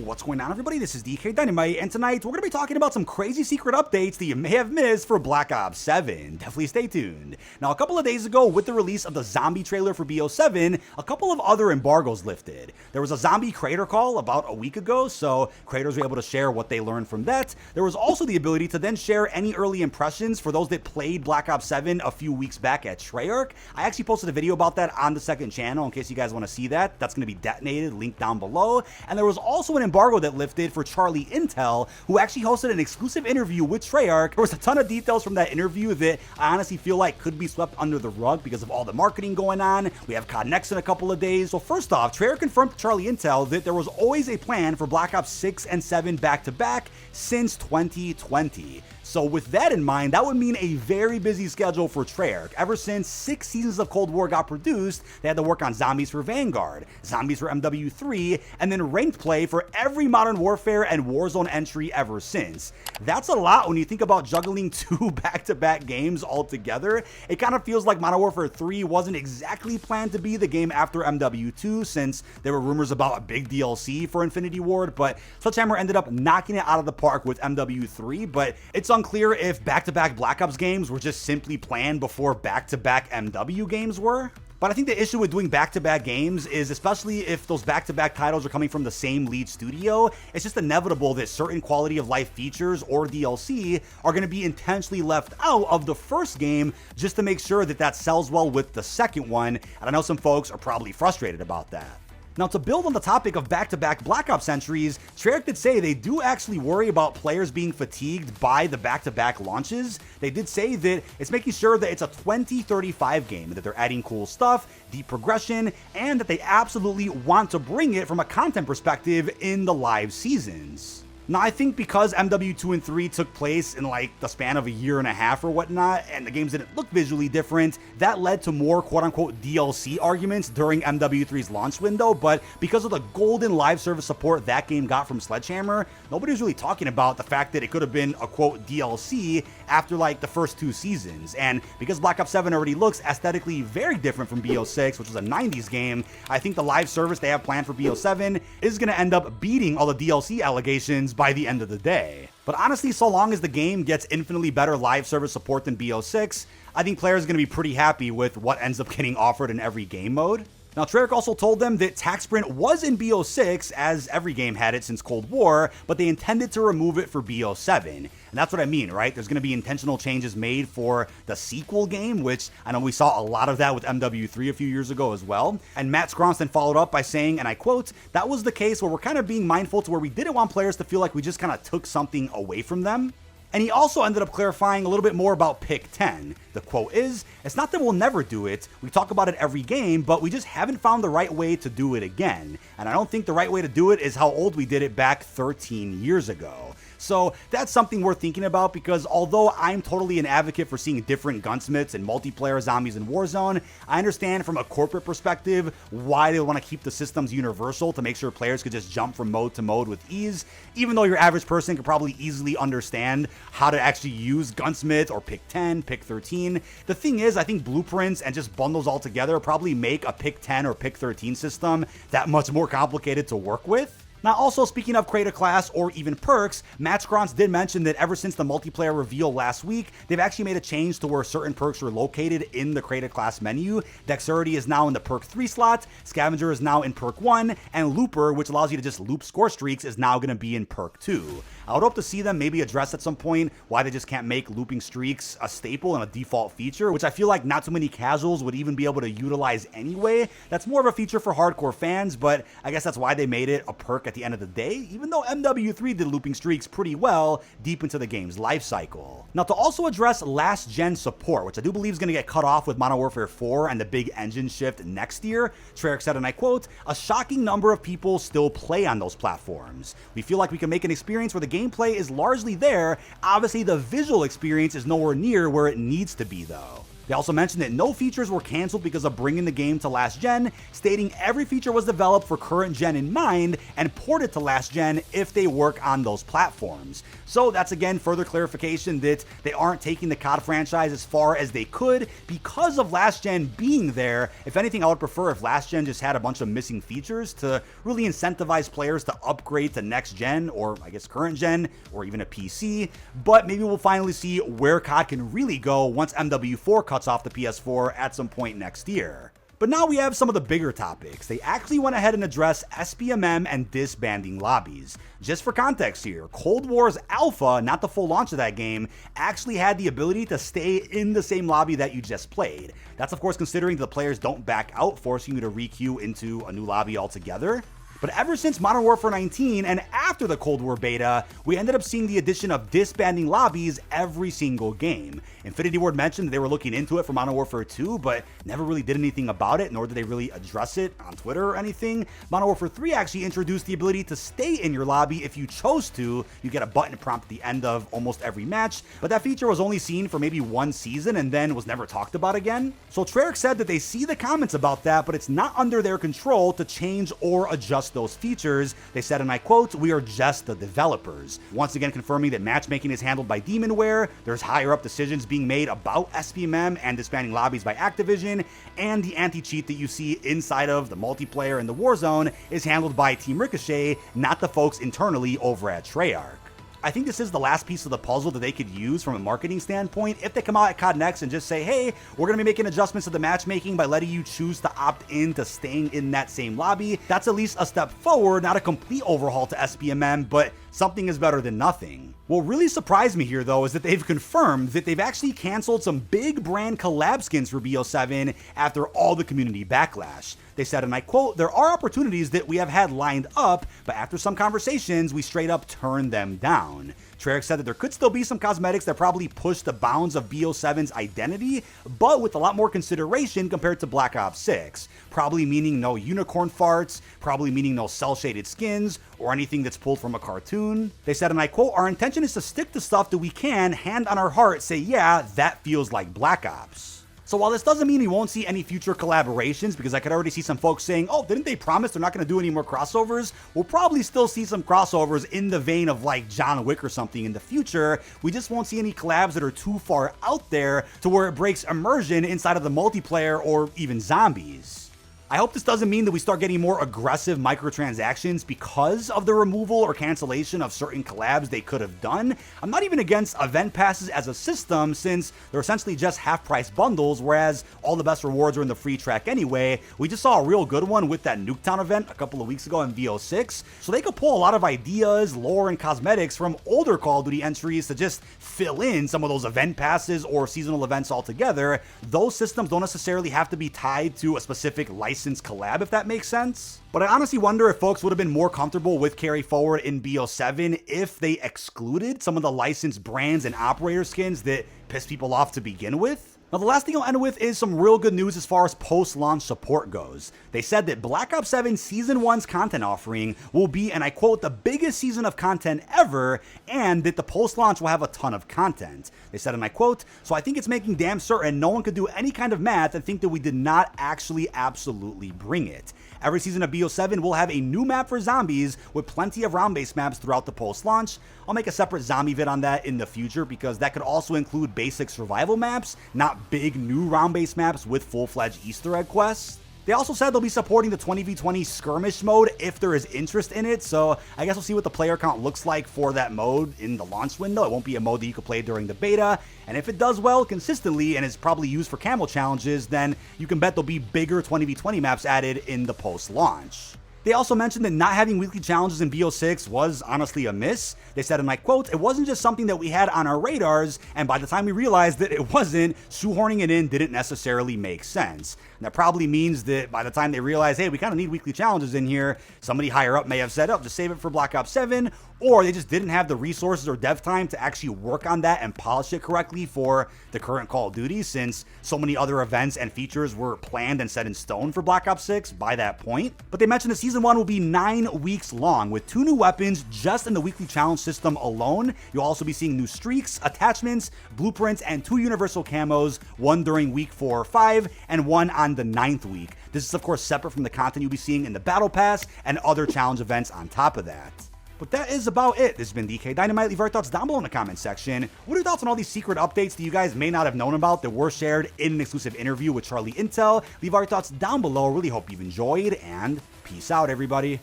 What's going on, everybody? This is dkdynamite, and tonight we're going to be talking about some crazy secret updates that you may have missed for Black Ops 7. Definitely stay tuned. Now, a couple of days ago, with the release of the zombie trailer for BO7, a couple of other embargoes lifted. There was a zombie creator call about a week ago, so creators were able to share what they learned from that. There was also the ability to then share any early impressions for those that played Black Ops 7 a few weeks back at Treyarch. I actually posted a video about that on the second channel in case you guys want to see that. That's going to be detonated, link down below. And there was also an embargo that lifted for Charlie Intel, who actually hosted an exclusive interview with Treyarch. There was a ton of details from that interview that I honestly feel like could be swept under the rug because of all the marketing going on. We have COD Next in a couple of days. So first off, Treyarch confirmed to Charlie Intel that there was always a plan for Black Ops 6 and 7 back-to-back since 2020. So with that in mind, that would mean a very busy schedule for Treyarch. Ever since 6 seasons of Cold War got produced, they had to work on Zombies for Vanguard, Zombies for MW3, and then ranked play for every Modern Warfare and Warzone entry ever since. That's a lot when you think about juggling 2 back-to-back games all together. It kind of feels like Modern Warfare 3 wasn't exactly planned to be the game after MW2, since there were rumors about a big DLC for Infinity Ward, but Sledgehammer ended up knocking it out of the park with MW3, but it's unclear if back-to-back Black Ops games were just simply planned before back-to-back MW games were. But I think the issue with doing back-to-back games is, especially if those back-to-back titles are coming from the same lead studio, it's just inevitable that certain quality of life features or DLC are going to be intentionally left out of the first game just to make sure that that sells well with the second one, and I know some folks are probably frustrated about that. Now, to build on the topic of back-to-back Black Ops entries, Treyarch did say they do actually worry about players being fatigued by the back-to-back launches. They did say that it's making sure that it's a 2035 game, that they're adding cool stuff, deep progression, and that they absolutely want to bring it from a content perspective in the live seasons. Now, I think because MW2 and 3 took place in like the span of a year and a half or whatnot, and the games didn't look visually different, that led to more quote-unquote DLC arguments during MW3's launch window, but because of the golden live service support that game got from Sledgehammer, nobody's really talking about the fact that it could have been a quote DLC after like the first 2 seasons. And because Black Ops 7 already looks aesthetically very different from BO6, which was a 90s game, I think the live service they have planned for BO7 is going to end up beating all the DLC allegations by the end of the day. But honestly, so long as the game gets infinitely better live service support than BO6, I think players are going to be pretty happy with what ends up getting offered in every game mode. Now, Treyarch also told them that Tac Sprint was in BO6, as every game had it since Cold War, but they intended to remove it for BO7. And that's what I mean, right? There's going to be intentional changes made for the sequel game, which I know we saw a lot of that with MW3 a few years ago as well. And Matt Scronston followed up by saying, and I quote, "That was the case where we're kind of being mindful to where we didn't want players to feel like we just kind of took something away from them." And he also ended up clarifying a little bit more about Pick 10. The quote is, "It's not that we'll never do it, we talk about it every game, but we just haven't found the right way to do it again. And I don't think the right way to do it is how old we did it back 13 years ago. So that's something worth thinking about, because although I'm totally an advocate for seeing different gunsmiths and multiplayer zombies in Warzone, I understand from a corporate perspective why they want to keep the systems universal to make sure players could just jump from mode to mode with ease, even though your average person could probably easily understand how to actually use Gunsmith or Pick 10, Pick 13. The thing is, I think blueprints and just bundles all together probably make a Pick 10 or Pick 13 system that much more complicated to work with. Now, also speaking of creator class or even perks, Matt Scrons did mention that ever since the multiplayer reveal last week, they've actually made a change to where certain perks are located in the creator class menu. Dexterity is now in the perk 3 slot, Scavenger is now in perk 1, and Looper, which allows you to just loop score streaks, is now going to be in perk 2. I would hope to see them maybe address at some point why they just can't make looping streaks a staple and a default feature, which I feel like not too many casuals would even be able to utilize anyway. That's more of a feature for hardcore fans, but I guess that's why they made it a perk at the end of the day, even though MW3 did looping streaks pretty well deep into the game's life cycle. Now, to also address last gen support, which I do believe is going to get cut off with Modern Warfare 4 and the big engine shift next year, Treyarch said, and I quote, "A shocking number of people still play on those platforms. We feel like we can make an experience where the gameplay is largely there. Obviously, the visual experience is nowhere near where it needs to be, though." They also mentioned that no features were canceled because of bringing the game to last gen, stating every feature was developed for current gen in mind and ported to last gen if they work on those platforms. So that's again further clarification that they aren't taking the COD franchise as far as they could because of last gen being there. If anything, I would prefer if last gen just had a bunch of missing features to really incentivize players to upgrade to next gen, or I guess current gen, or even a PC. But maybe we'll finally see where COD can really go once MW4 cuts off the PS4 at some point next year. But now we have some of the bigger topics. They actually went ahead and addressed SBMM and disbanding lobbies. Just for context here, Cold War's alpha, not the full launch of that game, actually had the ability to stay in the same lobby that you just played. That's of course considering the players don't back out, forcing you to re-queue into a new lobby altogether. But ever since Modern Warfare 19 and after the Cold War beta, we ended up seeing the addition of disbanding lobbies every single game. Infinity Ward mentioned that they were looking into it for Modern Warfare 2, but never really did anything about it, nor did they really address it on Twitter or anything. Modern Warfare 3 actually introduced the ability to stay in your lobby if you chose to. You get a button prompt at the end of almost every match, but that feature was only seen for maybe one season and then was never talked about again. So Treyarch said that they see the comments about that, but it's not under their control to change or adjust those features. They said, and I quote, "We are just the developers." Once again confirming that matchmaking is handled by Demonware, there's higher up decisions being made about SBMM and disbanding lobbies by Activision, and the anti-cheat that you see inside of the multiplayer and the Warzone is handled by Team Ricochet, not the folks internally over at Treyarch. I think this is the last piece of the puzzle that they could use from a marketing standpoint if they come out at COD Next and just say, hey, we're going to be making adjustments to the matchmaking by letting you choose to opt in to staying in that same lobby. That's at least a step forward, not a complete overhaul to SBMM, but something is better than nothing. What really surprised me here though is that they've confirmed that they've actually canceled some big brand collab skins for BO7 after all the community backlash. They said, and I quote, "There are opportunities that we have had lined up, but after some conversations, we straight up turned them down." Treyarch said that there could still be some cosmetics that probably push the bounds of BO7's identity, but with a lot more consideration compared to Black Ops 6. Probably meaning no unicorn farts, probably meaning no cel-shaded skins, or anything that's pulled from a cartoon. They said, and I quote, "Our intention is to stick to stuff that we can, hand on our heart, say, yeah, that feels like Black Ops." So while this doesn't mean we won't see any future collaborations, because I could already see some folks saying, oh, didn't they promise they're not going to do any more crossovers? We'll probably still see some crossovers in the vein of like John Wick or something in the future. We just won't see any collabs that are too far out there to where it breaks immersion inside of the multiplayer or even zombies. I hope this doesn't mean that we start getting more aggressive microtransactions because of the removal or cancellation of certain collabs they could have done. I'm not even against event passes as a system since they're essentially just half-price bundles, whereas all the best rewards are in the free track anyway. We just saw a real good one with that Nuketown event a couple of weeks ago in VO6, so they could pull a lot of ideas, lore, and cosmetics from older Call of Duty entries to just fill in some of those event passes or seasonal events altogether. Those systems don't necessarily have to be tied to a specific license collab, if that makes sense. But I honestly wonder if folks would have been more comfortable with carry forward in BO7 if they excluded some of the licensed brands and operator skins that piss people off to begin with. Now, the last thing I'll end with is some real good news as far as post-launch support goes. They said that Black Ops 7 Season 1's content offering will be, and I quote, "the biggest season of content ever," and that the post-launch will have a ton of content. They said, and I quote, "So I think it's making damn certain no one could do any kind of math and think that we did not actually absolutely bring it. Every season of BO7 will have a new map for zombies with plenty of round-based maps throughout the post-launch. I'll make a separate zombie vid on that in the future because that could also include basic survival maps, not big new round-based maps with full-fledged Easter egg quests." They also said they'll be supporting the 20v20 skirmish mode if there is interest in it, so I guess we'll see what the player count looks like for that mode in the launch window. It won't be a mode that you can play during the beta, and if it does well consistently and is probably used for camo challenges, then you can bet there'll be bigger 20v20 maps added in the post-launch. They also mentioned that not having weekly challenges in BO6 was honestly a miss. They said, and I quote, "It wasn't just something that we had on our radars, and by the time we realized that it wasn't, shoehorning it in didn't necessarily make sense." And that probably means that by the time they realized, hey, we kind of need weekly challenges in here, somebody higher up may have said, oh, just save it for Black Ops 7, or they just didn't have the resources or dev time to actually work on that and polish it correctly for the current Call of Duty, since so many other events and features were planned and set in stone for Black Ops 6 by that point. But they mentioned that Season 1 will be 9 weeks long, with 2 new weapons just in the weekly challenge system alone. You'll also be seeing new streaks, attachments, blueprints, and 2 universal camos, one during week 4 or 5, and one on the 9th week. This is of course separate from the content you'll be seeing in the Battle Pass and other challenge events on top of that. But that is about it. This has been dkdynamite. Leave your thoughts down below in the comment section. What are your thoughts on all these secret updates that you guys may not have known about that were shared in an exclusive interview with Charlie Intel? Leave our thoughts down below. Really hope you've enjoyed, and peace out, everybody.